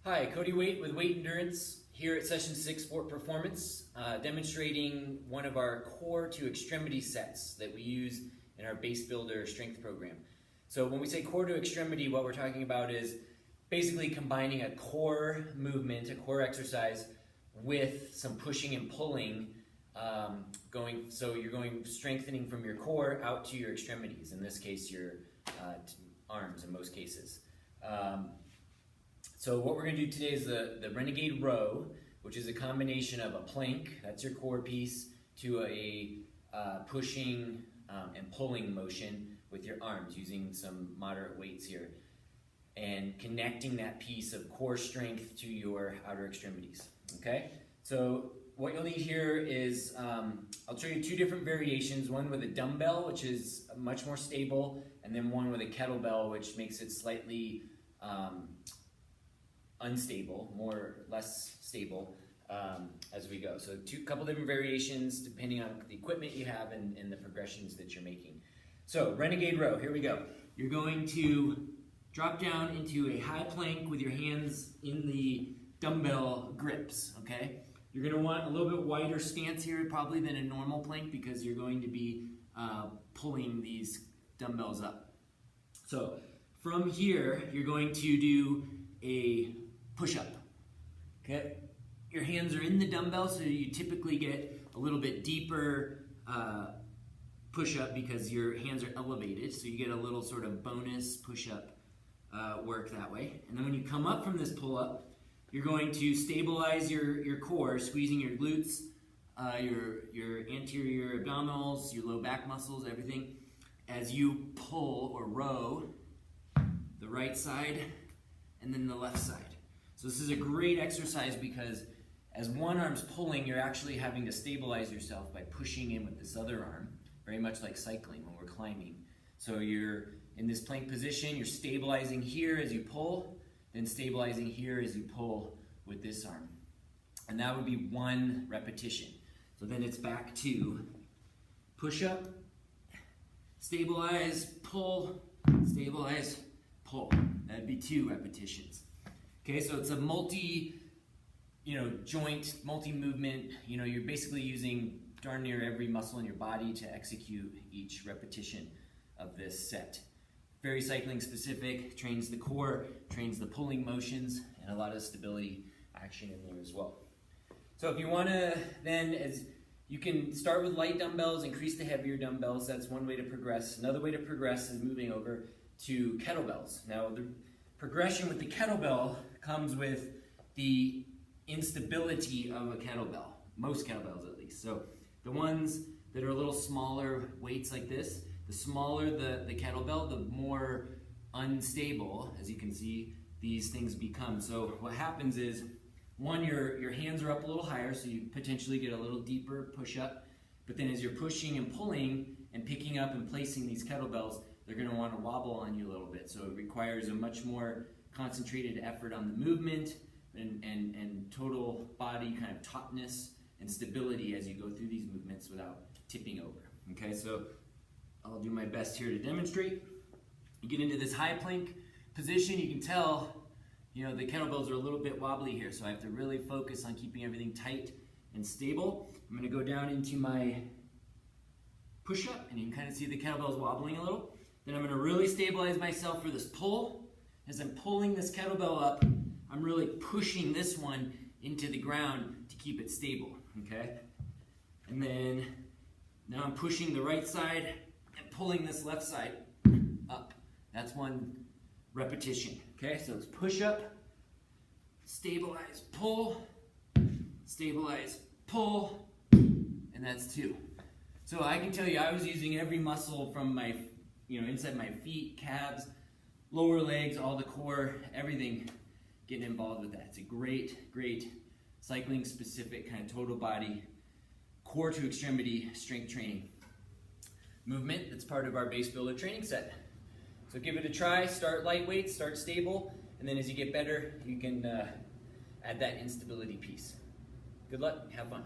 Hi, Cody Waite with Weight Endurance here at Session 6 Sport Performance, demonstrating one of our core to extremity sets that we use in our base builder strength program. So when we say core to extremity, what we're talking about is basically combining a core movement, a core exercise with some pushing and pulling, so you're going strengthening from your core out to your extremities, in this case your arms in most cases. So what we're going to do today is the Renegade row, which is a combination of a plank, that's your core piece, to a pushing and pulling motion with your arms using some moderate weights here, and connecting that piece of core strength to your outer extremities. Okay, so what you'll need here is, I'll show you two different variations, one with a dumbbell, which is much more stable, and then one with a kettlebell, which makes it slightly unstable, less stable as we go. So couple different variations depending on the equipment you have and the progressions that you're making. So Renegade row, here we go. You're going to drop down into a high plank with your hands in the dumbbell grips, okay? You're gonna want a little bit wider stance here probably than a normal plank because you're going to be pulling these dumbbells up. So from here, you're going to do a push-up, okay? Your hands are in the dumbbell, so you typically get a little bit deeper push-up because your hands are elevated, so you get a little sort of bonus push-up work that way. And then when you come up from this pull-up, you're going to stabilize your core, squeezing your glutes, your anterior abdominals, your low back muscles, everything, as you pull or row the right side and then the left side. So this is a great exercise because as one arm's pulling, you're actually having to stabilize yourself by pushing in with this other arm, very much like cycling when we're climbing. So you're in this plank position, you're stabilizing here as you pull, then stabilizing here as you pull with this arm. And that would be one repetition. So then it's back to push up, stabilize, pull, stabilize, pull. That'd be 2 repetitions. Okay, so it's a joint, multi-movement, you're basically using darn near every muscle in your body to execute each repetition of this set. Very cycling specific, trains the core, trains the pulling motions, and a lot of stability action in there as well. So if you want to then, you can start with light dumbbells, increase to heavier dumbbells. That's one way to progress. Another way to progress is moving over to kettlebells. Now the progression with the kettlebell comes with the instability of a kettlebell, most kettlebells at least. So the ones that are a little smaller weights like this, the smaller the kettlebell, the more unstable, as you can see, these things become. So what happens is, one, your hands are up a little higher, so you potentially get a little deeper push up, but then as you're pushing and pulling and picking up and placing these kettlebells, they're gonna wanna wobble on you a little bit. So it requires a much more concentrated effort on the movement and total body kind of tautness and stability as you go through these movements without tipping over. Okay, so I'll do my best here to demonstrate. You get into this high plank position, you can tell, the kettlebells are a little bit wobbly here, so I have to really focus on keeping everything tight and stable. I'm gonna go down into my push-up, and you can kind of see the kettlebells wobbling a little. Then I'm gonna really stabilize myself for this pull. As I'm pulling this kettlebell up, I'm really pushing this one into the ground to keep it stable, okay? And then, now I'm pushing the right side and pulling this left side up. That's one repetition, okay? So it's push up, stabilize, pull, and that's 2. So I can tell you I was using every muscle from my, inside my feet, calves, lower legs, all the core, everything getting involved with that. It's a great, great cycling specific kind of total body, core to extremity strength training movement that's part of our base builder training set. So give it a try, start lightweight, start stable, and then as you get better, you can add that instability piece. Good luck, have fun.